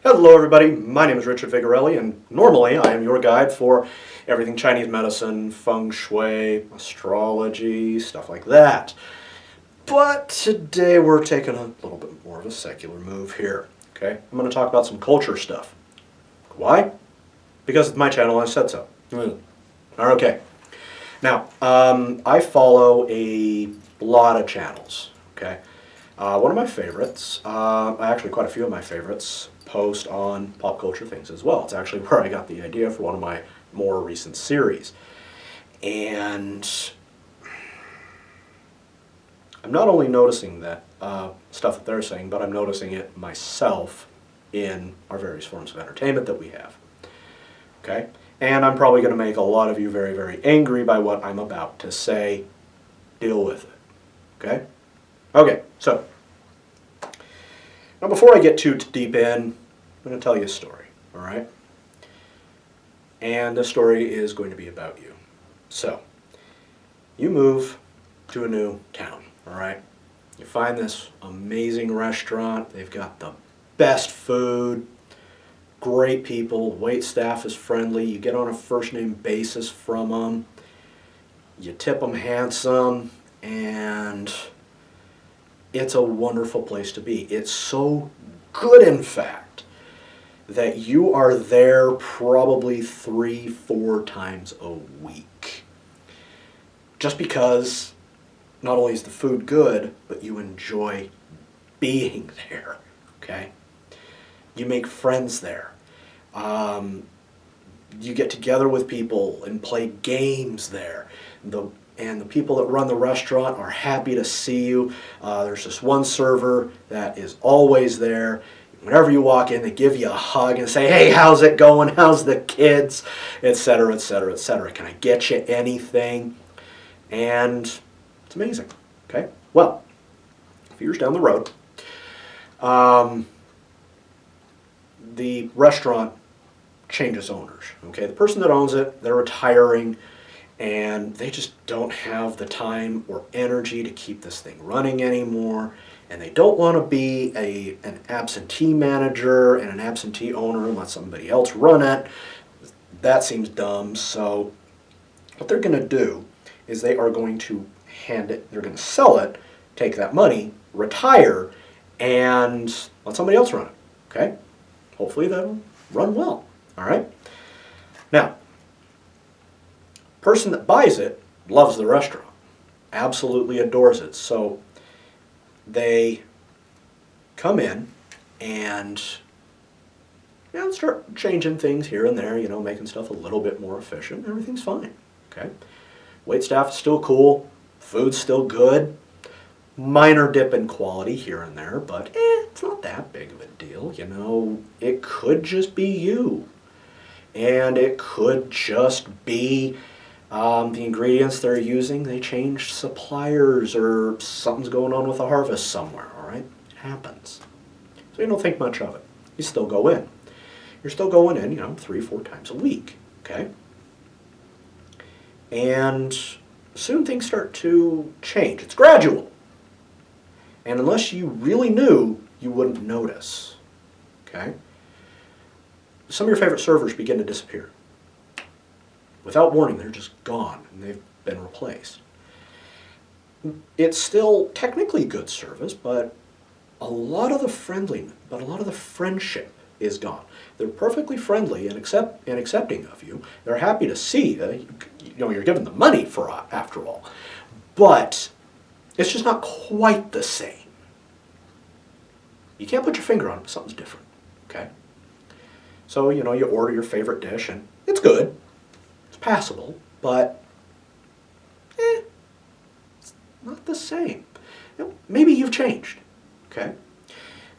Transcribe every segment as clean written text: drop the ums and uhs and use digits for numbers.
Hello everybody, my name is Richard Vigorelli and normally I am your guide for everything Chinese medicine, feng shui, astrology, stuff like that. But today we're taking a little bit more of a secular move here. Okay, I'm going to talk about some culture stuff. Why? Because it's my channel and I said so. Okay. Now, I follow a lot of channels. Okay. One of my favorites, actually quite a few of my favorites, post on pop culture things as well. It's actually where I got the idea for one of my more recent series. And I'm not only noticing that stuff that they're saying, but I'm noticing it myself in our various forms of entertainment that we have. Okay? And I'm probably going to make a lot of you very, very angry by what I'm about to say. Deal with it. Okay? Okay, so now before I get too deep in, I'm going to tell you a story, all right? And the story is going to be about you. So, you move to a new town, all right? You find this amazing restaurant. They've got the best food, great people, wait staff is friendly. You get on a first-name basis from them. You tip them handsome, and it's a wonderful place to be. It's so good, in fact, that you are there probably 3-4 times a week. Just because not only is the food good, but you enjoy being there, okay? You make friends there. You get together with people and play games there. And the people that run the restaurant are happy to see you. There's this one server that is always there. Whenever you walk in, they give you a hug and say, "Hey, how's it going? How's the kids?" Etc., etc., etc. "Can I get you anything?" And it's amazing. Okay? Well, a few years down the road, the restaurant changes owners. Okay? The person that owns it, they're retiring, and they just don't have the time or energy to keep this thing running anymore, and they don't want to be an absentee manager and an absentee owner and let somebody else run it. That seems dumb. So what they're going to do is they are going to they're going to sell it, take that money, retire, and let somebody else run it. Okay? Hopefully that'll run well. All right? Now, person that buys it loves the restaurant, absolutely adores it. So they come in and start changing things here and there, making stuff a little bit more efficient. Everything's fine. Okay, wait staff is still cool, food's still good, minor dip in quality here and there, but it's not that big of a deal. It could just be you, and it could just be the ingredients they're using, they changed suppliers, or something's going on with the harvest somewhere, all right? It happens. So you don't think much of it. You still go in. You're still going in, 3-4 times a week, okay? And soon things start to change. It's gradual. And unless you really knew, you wouldn't notice, okay? Some of your favorite servers begin to disappear. Without warning, they're just gone, and they've been replaced. It's still technically good service, but a lot of the friendship is gone. They're perfectly friendly and accepting of you. They're happy to see you. You're giving them money after all. But it's just not quite the same. You can't put your finger on it, but something's different, okay? So, you order your favorite dish, and it's good. Passable, but it's not the same. Maybe you've changed, okay?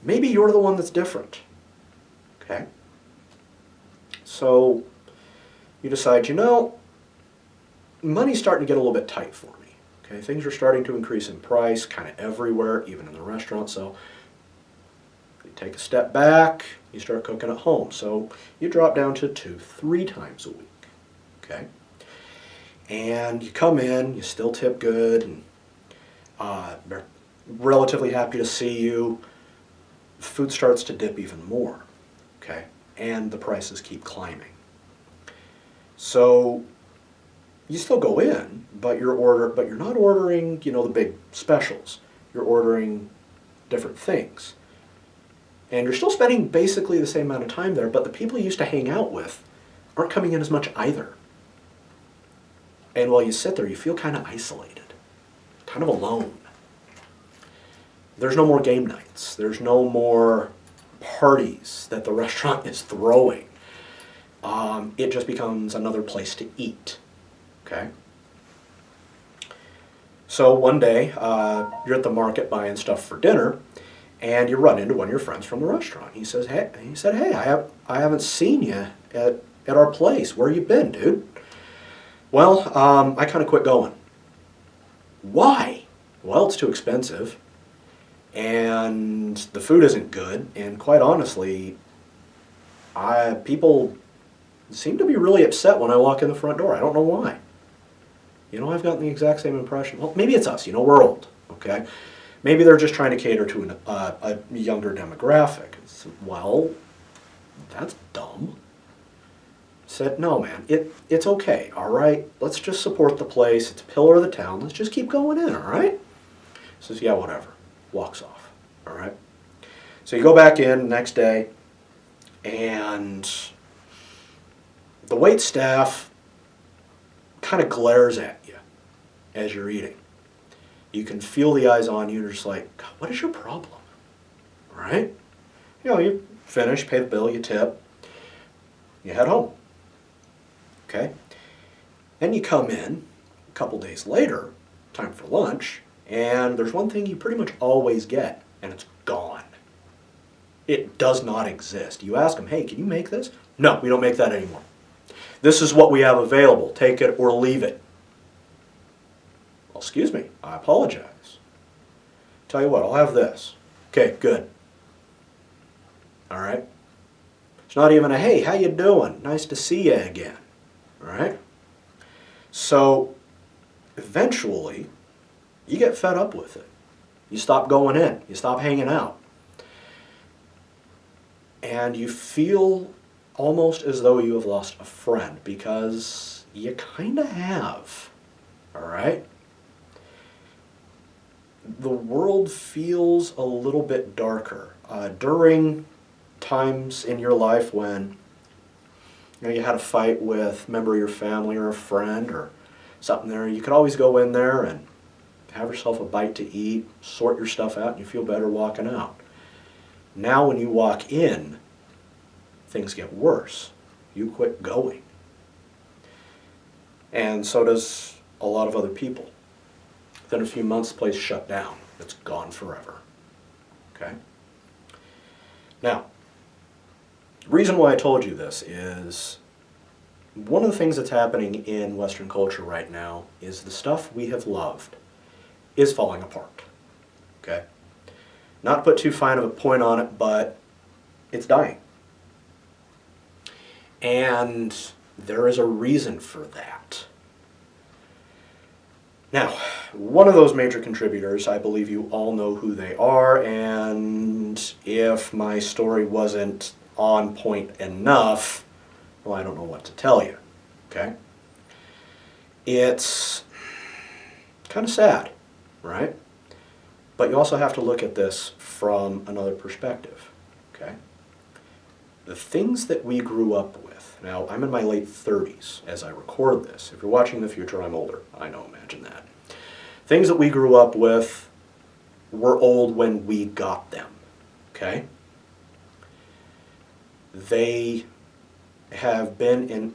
Maybe you're the one that's different, okay? So you decide, money's starting to get a little bit tight for me, okay? Things are starting to increase in price kind of everywhere, even in the restaurant, so you take a step back, you start cooking at home. So you drop down to 2-3 times a week. Okay, and you come in, you still tip good, and they're relatively happy to see you. Food starts to dip even more. okay? And the prices keep climbing. So you still go in, but you're not ordering, the big specials. You're ordering different things. And you're still spending basically the same amount of time there, but the people you used to hang out with aren't coming in as much either. And while you sit there, you feel kind of isolated, kind of alone. There's no more game nights. There's no more parties that the restaurant is throwing. It just becomes another place to eat, okay? So one day, you're at the market buying stuff for dinner, and you run into one of your friends from the restaurant. He said, "Hey, I haven't seen you at our place. Where you been, dude?" "Well, I kind of quit going." "Why?" "Well, it's too expensive, and the food isn't good, and quite honestly, people seem to be really upset when I walk in the front door. I don't know why. I've gotten the exact same impression." Well, maybe it's us. We're old, okay? Maybe they're just trying to cater to a younger demographic. Well, that's dumb. Said, "No, man, it's okay, all right? Let's just support the place. It's a pillar of the town. Let's just keep going in, all right?" Says, "Yeah, whatever." Walks off, all right? So you go back in next day, and the wait staff kind of glares at you as you're eating. You can feel the eyes on you, and you're just like, "God, what is your problem?" All right? You finish, pay the bill, you tip, you head home. Okay? Then you come in a couple days later, time for lunch, and there's one thing you pretty much always get, and it's gone. It does not exist. You ask them, "Hey, can you make this?" "No, we don't make that anymore. This is what we have available. Take it or leave it." "Well, excuse me, I apologize. Tell you what, I'll have this." "Okay, good." All right? It's not even a, "Hey, how you doing? Nice to see you again." All right? So eventually, you get fed up with it. You stop going in. You stop hanging out. And you feel almost as though you have lost a friend, because you kind of have. All right? The world feels a little bit darker. During times in your life when you had a fight with a member of your family or a friend or something there, you could always go in there and have yourself a bite to eat, sort your stuff out, and you feel better walking out. Now when you walk in, things get worse. You quit going. And so does a lot of other people. Within a few months, the place shut down. It's gone forever. Okay? Now, the reason why I told you this is one of the things that's happening in Western culture right now is the stuff we have loved is falling apart. Okay? Not to put too fine of a point on it, but it's dying. And there is a reason for that. Now, one of those major contributors, I believe you all know who they are, and if my story wasn't on point enough, well, I don't know what to tell you, okay? It's kind of sad, right? But you also have to look at this from another perspective, okay? The things that we grew up with. Now, I'm in my late 30s as I record this. If you're watching in the future, I'm older. I know, imagine that. Things that we grew up with were old when we got them, okay? They have been in,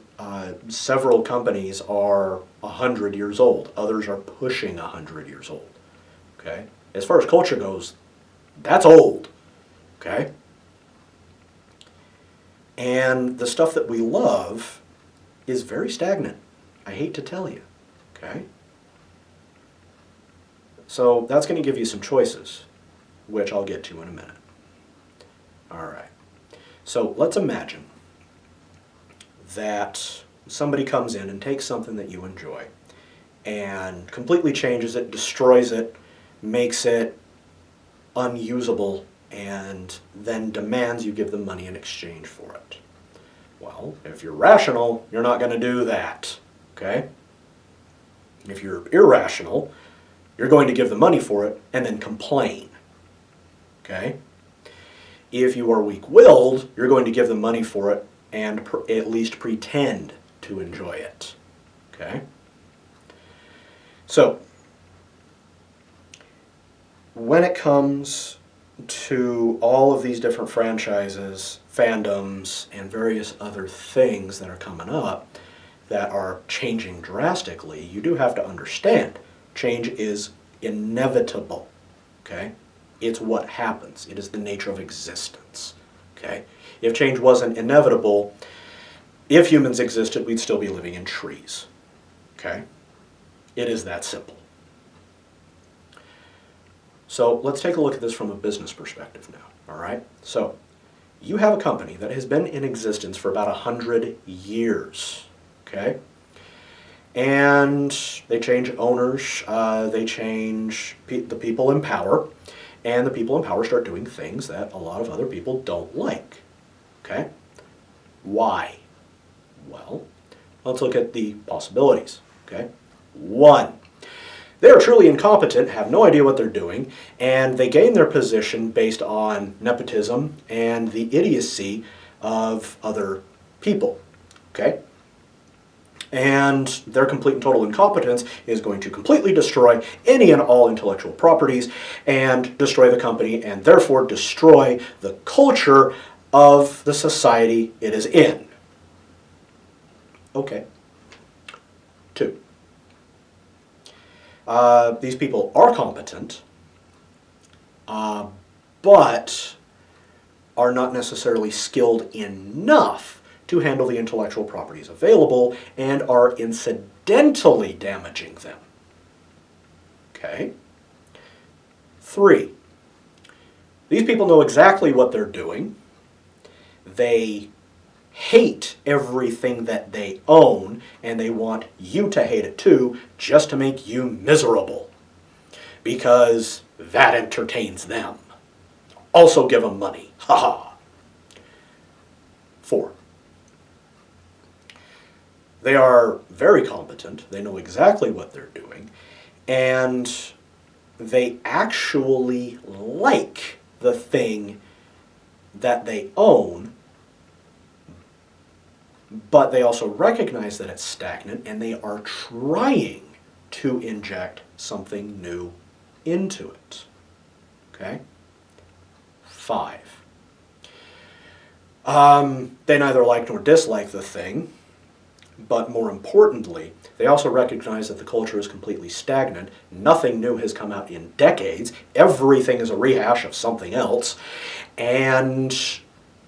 several companies are 100 years old. Others are pushing 100 years old, okay? As far as culture goes, that's old, okay? And the stuff that we love is very stagnant. I hate to tell you, okay? So that's going to give you some choices, which I'll get to in a minute. All right. So let's imagine that somebody comes in and takes something that you enjoy and completely changes it, destroys it, makes it unusable, and then demands you give them money in exchange for it. Well, if you're rational, you're not going to do that, okay? If you're irrational, you're going to give them money for it and then complain, okay? If you are weak-willed, you're going to give them money for it and at least pretend to enjoy it, okay? So, when it comes to all of these different franchises, fandoms, and various other things that are coming up that are changing drastically, you do have to understand change is inevitable, okay? It's what happens. It is the nature of existence, okay? If change wasn't inevitable, if humans existed, we'd still be living in trees, okay? It is that simple. So let's take a look at this from a business perspective now, all right? So you have a company that has been in existence for about 100 years, okay? And they change owners, they change the people in power, and the people in power start doing things that a lot of other people don't like, okay? Why? Well, let's look at the possibilities, okay? 1, they are truly incompetent, have no idea what they're doing, and they gain their position based on nepotism and the idiocy of other people, okay? And their complete and total incompetence is going to completely destroy any and all intellectual properties and destroy the company and therefore destroy the culture of the society it is in. Okay. 2. These people are competent, but are not necessarily skilled enough to handle the intellectual properties available and are incidentally damaging them. Okay? 3, these people know exactly what they're doing. They hate everything that they own, and they want you to hate it too, just to make you miserable, because that entertains them. Also give them money. Ha ha. 4, they are very competent, they know exactly what they're doing, and they actually like the thing that they own, but they also recognize that it's stagnant and they are trying to inject something new into it. Okay? 5, they neither like nor dislike the thing, but more importantly, they also recognize that the culture is completely stagnant. Nothing new has come out in decades. Everything is a rehash of something else, and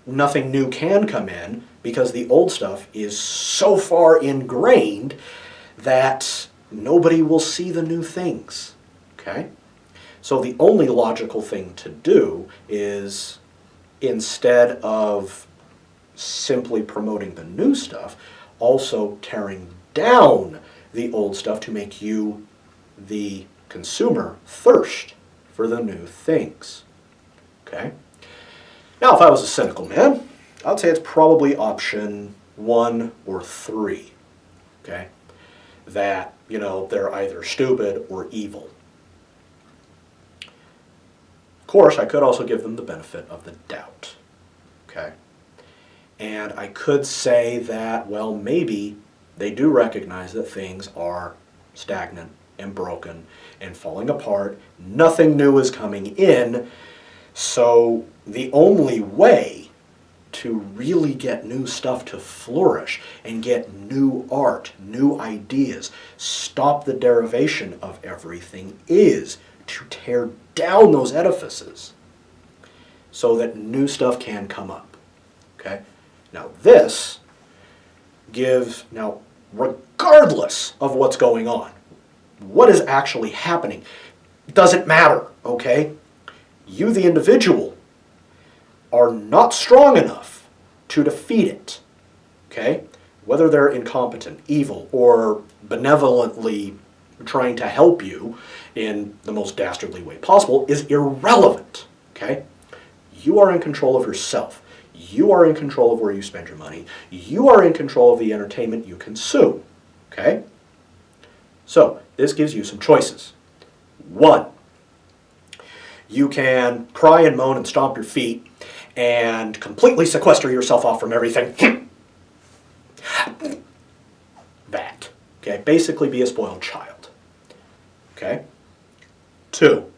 nothing new can come in because the old stuff is so far ingrained that nobody will see the new things, okay? So the only logical thing to do is, instead of simply promoting the new stuff, also tearing down the old stuff to make you, the consumer, thirst for the new things, okay? Now, if I was a cynical man, I'd say it's probably option 1 or 3, okay? That, you know, they're either stupid or evil. Of course, I could also give them the benefit of the doubt, okay? And I could say that, well, maybe they do recognize that things are stagnant and broken and falling apart. Nothing new is coming in. So the only way to really get new stuff to flourish and get new art, new ideas, stop the derivation of everything, is to tear down those edifices so that new stuff can come up. Okay? Now this gives, now regardless of what's going on, what is actually happening, doesn't matter, okay? You, the individual, are not strong enough to defeat it, okay? Whether they're incompetent, evil, or benevolently trying to help you in the most dastardly way possible is irrelevant, okay? You are in control of yourself. You are in control of where you spend your money. You are in control of the entertainment you consume. Okay? So, this gives you some choices. 1, you can cry and moan and stomp your feet and completely sequester yourself off from everything. That. Okay? Basically be a spoiled child. Okay? 2,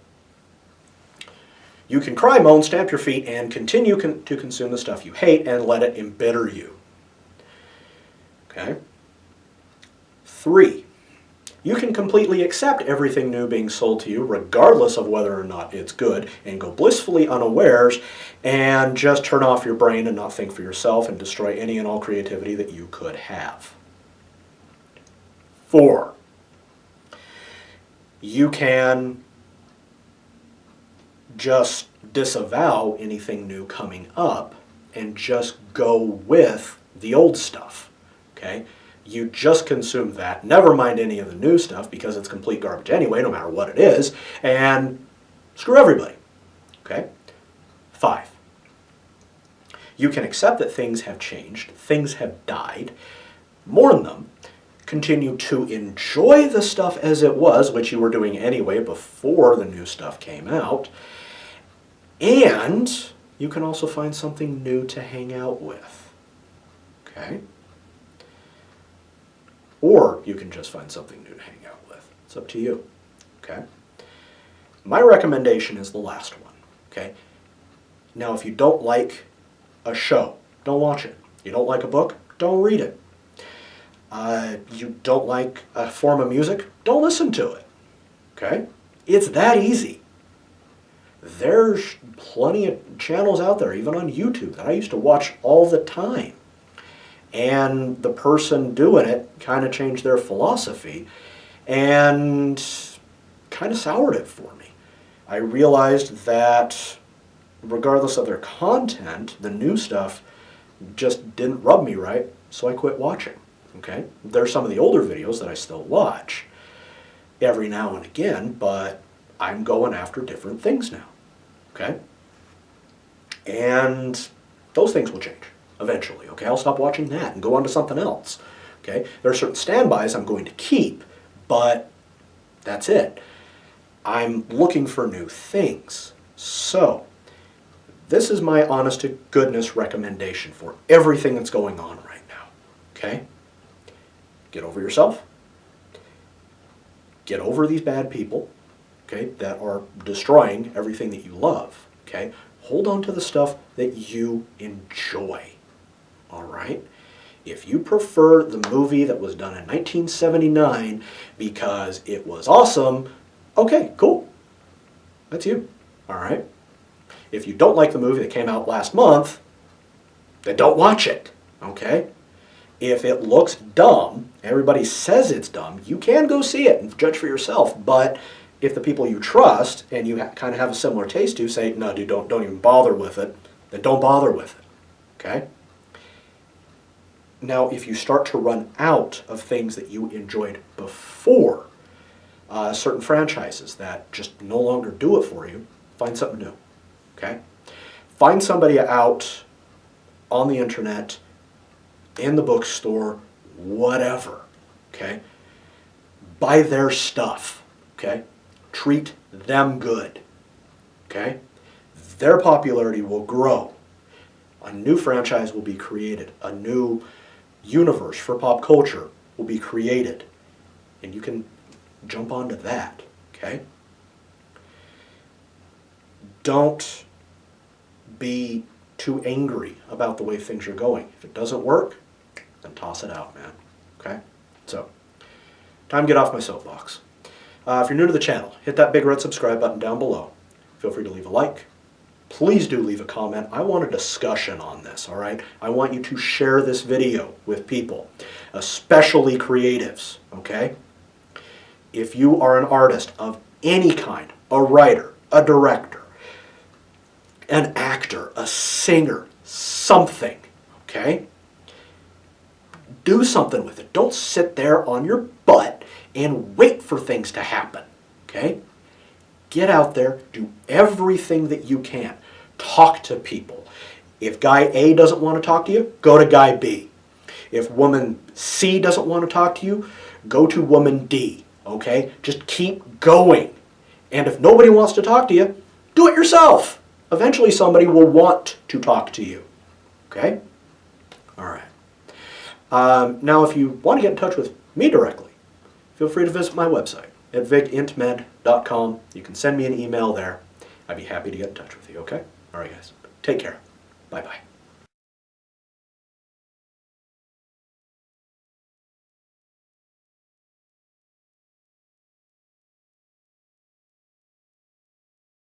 you can cry, moan, stamp your feet, and continue to consume the stuff you hate and let it embitter you. Okay? 3, you can completely accept everything new being sold to you, regardless of whether or not it's good, and go blissfully unawares and just turn off your brain and not think for yourself and destroy any and all creativity that you could have. 4, you can just disavow anything new coming up and just go with the old stuff. Okay? You just consume that, never mind any of the new stuff because it's complete garbage anyway, no matter what it is, and screw everybody. Okay? 5, you can accept that things have changed, things have died, mourn them, continue to enjoy the stuff as it was, which you were doing anyway before the new stuff came out, and you can also find something new to hang out with. Okay? Or you can just find something new to hang out with. It's up to you. Okay? My recommendation is the last one. Okay? Now, if you don't like a show, don't watch it. You don't like a book, don't read it. You don't like a form of music, don't listen to it. Okay? It's that easy. There's plenty of channels out there, even on YouTube, that I used to watch all the time. And the person doing it kind of changed their philosophy and kind of soured it for me. I realized that regardless of their content, the new stuff just didn't rub me right, so I quit watching. Okay? There's some of the older videos that I still watch every now and again, but I'm going after different things now. Okay? And those things will change eventually. Okay? I'll stop watching that and go on to something else. Okay? There are certain standbys I'm going to keep, but that's it. I'm looking for new things. So, this is my honest to goodness recommendation for everything that's going on right now. Okay? Get over yourself. Get over these bad people, okay, that are destroying everything that you love. Okay? Hold on to the stuff that you enjoy. All right? If you prefer the movie that was done in 1979 because it was awesome, okay, cool. That's you. All right? If you don't like the movie that came out last month, then don't watch it. Okay? If it looks dumb, everybody says it's dumb, you can go see it and judge for yourself. But if the people you trust and you kind of have a similar taste to say, no, dude, don't even bother with it, then don't bother with it. Okay? Now, if you start to run out of things that you enjoyed before, certain franchises that just no longer do it for you, find something new. Okay? Find somebody out on the internet, in the bookstore, whatever, okay? Buy their stuff, okay? Treat them good, okay? Their popularity will grow. A new franchise will be created. A new universe for pop culture will be created. And you can jump onto that, okay? Don't be too angry about the way things are going. If it doesn't work, then toss it out, man. Okay? So, time to get off my soapbox. If you're new to the channel, hit that big red subscribe button down below. Feel free to leave a like. Please do leave a comment. I want a discussion on this, all right? I want you to share this video with people, especially creatives, okay? If you are an artist of any kind, a writer, a director, an actor, a singer, something, okay? Do something with it. Don't sit there on your butt and wait for things to happen, okay? Get out there, do everything that you can. Talk to people. If guy A doesn't want to talk to you, go to guy B. If woman C doesn't want to talk to you, go to woman D. Okay? Just keep going. And if nobody wants to talk to you, do it yourself. Eventually somebody will want to talk to you. Okay? All right. Now, if you want to get in touch with me directly, feel free to visit my website at vigintmed.com. You can send me an email there. I'd be happy to get in touch with you, okay? All right, guys. Take care. Bye-bye.